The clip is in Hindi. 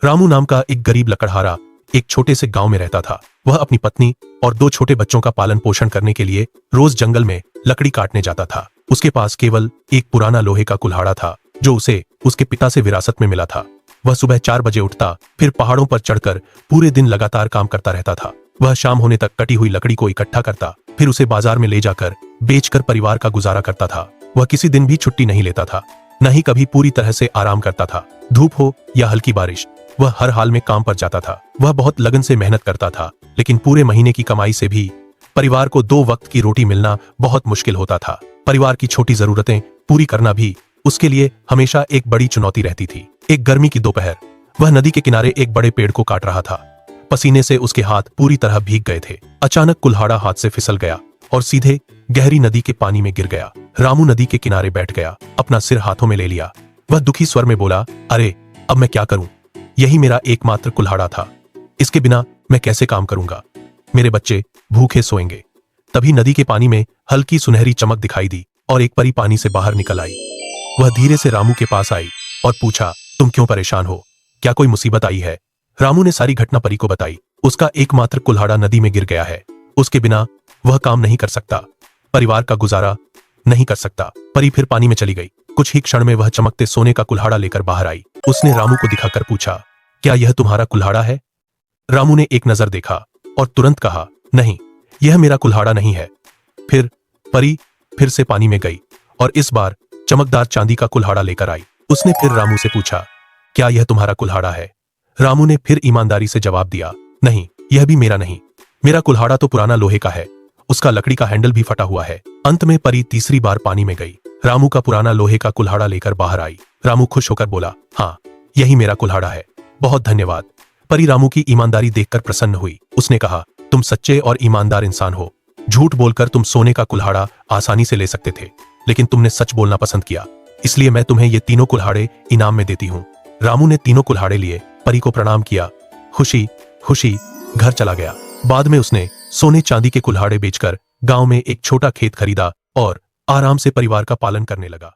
रामू नाम का एक गरीब लकड़हारा एक छोटे से गांव में रहता था। वह अपनी पत्नी और 2 छोटे बच्चों का पालन पोषण करने के लिए रोज जंगल में लकड़ी काटने जाता था। उसके पास केवल एक पुराना लोहे का कुल्हाड़ा था जो उसे उसके पिता से विरासत में मिला था। वह सुबह 4 बजे उठता, फिर पहाड़ों पर चढ़कर पूरे दिन लगातार काम करता रहता था। वह शाम होने तक कटी हुई लकड़ी को इकट्ठा करता, फिर उसे बाजार में ले जाकर बेचकर परिवार का गुजारा करता था। वह किसी दिन भी छुट्टी नहीं लेता था, न ही कभी पूरी तरह से आराम करता था। धूप हो या हल्की बारिश, वह हर हाल में काम पर जाता था। वह बहुत लगन से मेहनत करता था, लेकिन पूरे महीने की कमाई से भी परिवार को 2 वक्त की रोटी मिलना बहुत मुश्किल होता था। परिवार की छोटी जरूरतें पूरी करना भी उसके लिए हमेशा एक बड़ी चुनौती रहती थी। एक गर्मी की दोपहर, वह नदी के किनारे एक बड़े पेड़ को काट रहा था। पसीने से उसके हाथ पूरी तरह भीग गए थे। अचानक कुल्हाड़ा हाथ से फिसल गया और सीधे गहरी नदी के पानी में गिर गया। रामू नदी के किनारे बैठ गया, अपना सिर हाथों में ले लिया। वह दुखी स्वर में बोला, अरे अब मैं क्या करूं? यही मेरा एकमात्र कुल्हाड़ा था, इसके बिना मैं कैसे काम करूंगा? मेरे बच्चे भूखे सोएंगे। तभी नदी के पानी में हल्की सुनहरी चमक दिखाई दी और एक परी पानी से बाहर निकल आई। वह धीरे से रामू के पास आई और पूछा, तुम क्यों परेशान हो? क्या कोई मुसीबत आई है? रामू ने सारी घटना परी को बताई। उसका एकमात्र कुल्हाड़ा नदी में गिर गया है, उसके बिना वह काम नहीं कर सकता, परिवार का गुजारा नहीं कर सकता। परी फिर पानी में चली गई। कुछ ही क्षण में वह चमकते सोने का कुल्हाड़ा लेकर बाहर आई। उसने रामू को दिखाकर पूछा, क्या यह तुम्हारा कुल्हाड़ा है? रामू ने एक नजर देखा और तुरंत कहा, नहीं, यह मेरा कुल्हाड़ा नहीं है। फिर परी फिर से पानी में गई और इस बार चमकदार चांदी का कुल्हाड़ा लेकर आई। उसने फिर रामू से पूछा, क्या यह तुम्हारा कुल्हाड़ा है? रामू ने फिर ईमानदारी से जवाब दिया, नहीं, यह भी मेरा नहीं। मेरा कुल्हाड़ा तो पुराना लोहे का है, उसका लकड़ी का हैंडल भी फटा हुआ है। अंत में परी तीसरी बार पानी में गई। रामू का पुराना लोहे का कुल्हाड़ा लेकर बाहर आई। रामू खुश होकर बोला, हाँ, यही मेरा कुल्हाड़ा है, बहुत धन्यवाद। परी रामू की ईमानदारी देखकर प्रसन्न हुई। उसने कहा, तुम सच्चे और ईमानदार इंसान हो। झूठ बोलकर तुम सोने का कुल्हाड़ा आसानी से ले सकते थे, लेकिन तुमने सच बोलना पसंद किया, इसलिए मैं तुम्हें ये तीनों कुल्हाड़े इनाम में देती हूँ। रामू ने तीनों कुल्हाड़े लिए, परी को प्रणाम किया, खुशी खुशी घर चला गया। बाद में उसने सोने चांदी के कुल्हाड़े बेचकर गांव में एक छोटा खेत खरीदा और आराम से परिवार का पालन करने लगा।